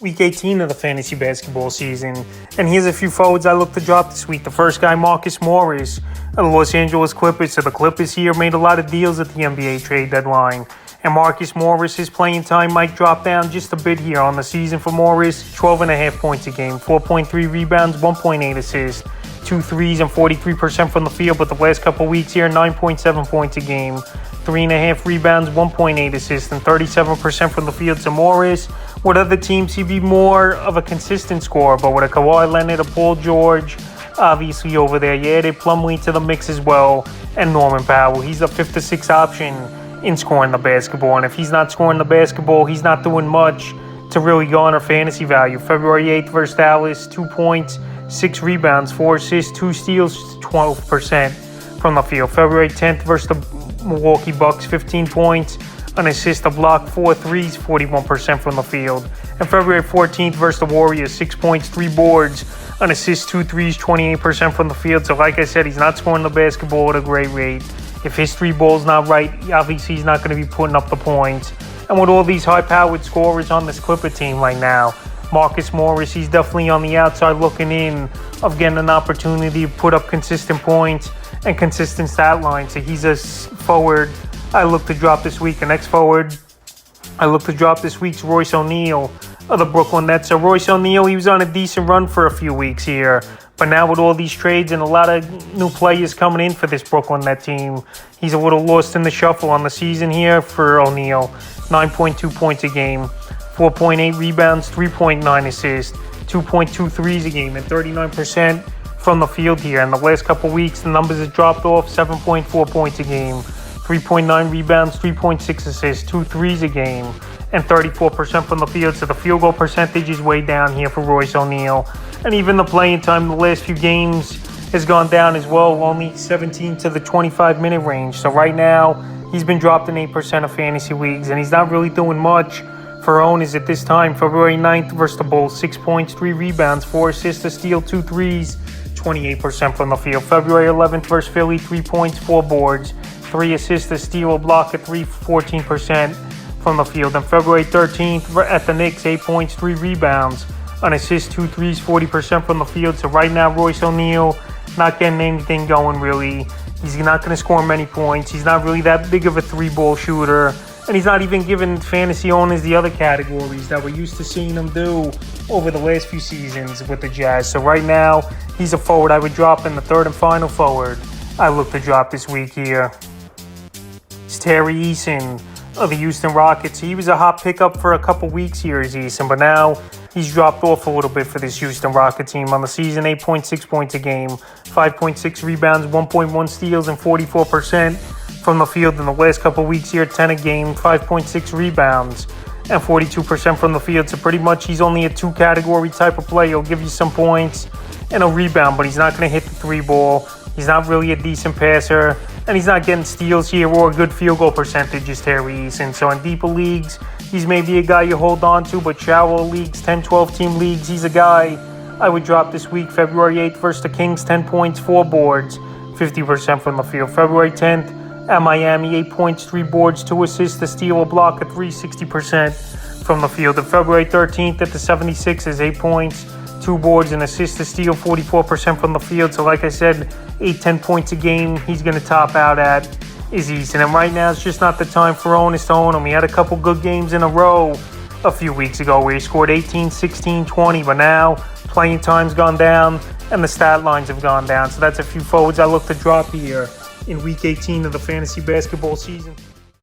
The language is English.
Week 18 of the fantasy basketball season, and here's a few forwards I look to drop this week. The first guy, Marcus Morris of the Los Angeles Clippers. So the Clippers here made a lot of deals at the NBA trade deadline, and Marcus Morris's playing time might drop down just a bit here on the season for Morris. 12.5 points a game, 4.3 rebounds, 1.8 assists, 2 threes, and 43% from the field. But the last couple weeks here, 9.7 points a game, 3.5 rebounds, 1.8 assists, and 37% from the field. So Morris, with other teams, he'd be more of a consistent scorer, but with a Kawhi Leonard, a Paul George, obviously over there, you added Plumlee to the mix as well, and Norman Powell. He's the 5th or 6th option in scoring the basketball, and if he's not scoring the basketball, he's not doing much to really garner fantasy value. February 8th versus Dallas, 2 points, 6 rebounds, 4 assists, 2 steals, 12% from the field. February 10th versus the Milwaukee Bucks, 15 points, an assist, a block, 4 threes, 41% from the field. And February 14th versus the Warriors, 6 points, 3 boards, an assist, 2 threes, 28% from the field. So like I said, he's not scoring the basketball at a great rate. If his 3 ball's not right, obviously he's not going to be putting up the points. And with all these high-powered scorers on this Clipper team right now, Marcus Morris, he's definitely on the outside looking in of getting an opportunity to put up consistent points and consistent stat lines. So he's a forward I look to drop this week. The next forward I look to drop this week's Royce O'Neal of the Brooklyn Nets. So Royce O'Neal, he was on a decent run for a few weeks here, but now with all these trades and a lot of new players coming in for this Brooklyn Net team, he's a little lost in the shuffle on the season here for O'Neal. 9.2 points a game, 4.8 rebounds, 3.9 assists, 2.2 threes a game, and 39% from the field here. In the last couple weeks, the numbers have dropped off. 7.4 points a game, 3.9 rebounds, 3.6 assists, 2 threes a game, and 34% from the field. So the field goal percentage is way down here for Royce O'Neal. And even the playing time in the last few games has gone down as well, only 17 to the 25-minute range. So right now, he's been dropped in 8% of fantasy leagues, and he's not really doing much for owners at this time. February 9th versus the Bulls, 6 points, 3 rebounds, 4 assists, a steal, 2 threes, 28% from the field. February 11th versus Philly, 3 points, 4 boards, 3 assists, a steal, a block, a 3, 14% from the field. And February 13th at the Knicks, 8 points, 3 rebounds, an assist, 2 threes, 40% from the field. So right now, Royce O'Neal not getting anything going really. He's not going to score many points. He's not really that big of a 3-ball shooter. And he's not even giving fantasy owners the other categories that we're used to seeing him do over the last few seasons with the Jazz. So right now, he's a forward I would drop in the third and final forward I look to drop this week here. It's Tari Eason of the Houston Rockets. He was a hot pickup for a couple weeks here as Eason, but now he's dropped off a little bit for this Houston Rocket team. On the season, 8.6 points a game, 5.6 rebounds, 1.1 steals, and 44% from the field. In the last couple weeks here, 10 a game, 5.6 rebounds, and 42% from the field. So pretty much he's only a 2-category type of player. He'll give you some points and a rebound, but he's not going to hit the 3-ball. He's not really a decent passer, and he's not getting steals here or a good field goal percentage as Tari Eason. So in deeper leagues, he's maybe a guy you hold on to, but shallow leagues, 10, 12-team leagues, he's a guy I would drop this week. February 8th versus the Kings, 10 points, 4 boards, 50% from the field. February 10th at Miami, 8 points, 3 boards, 2 assists, a steal, a block, a 3, 60% from the field. And February 13th at the 76ers, 8 points, 2 boards, an assist, a steal, 44% from the field. So like I said, 8-10 points a game he's going to top out at is Eason. And right now, it's just not the time for owners to own him. He had a couple good games in a row a few weeks ago where he scored 18, 16, 20. But now, playing time's gone down and the stat lines have gone down. So that's a few forwards I look to drop here in Week 18 of the fantasy basketball season.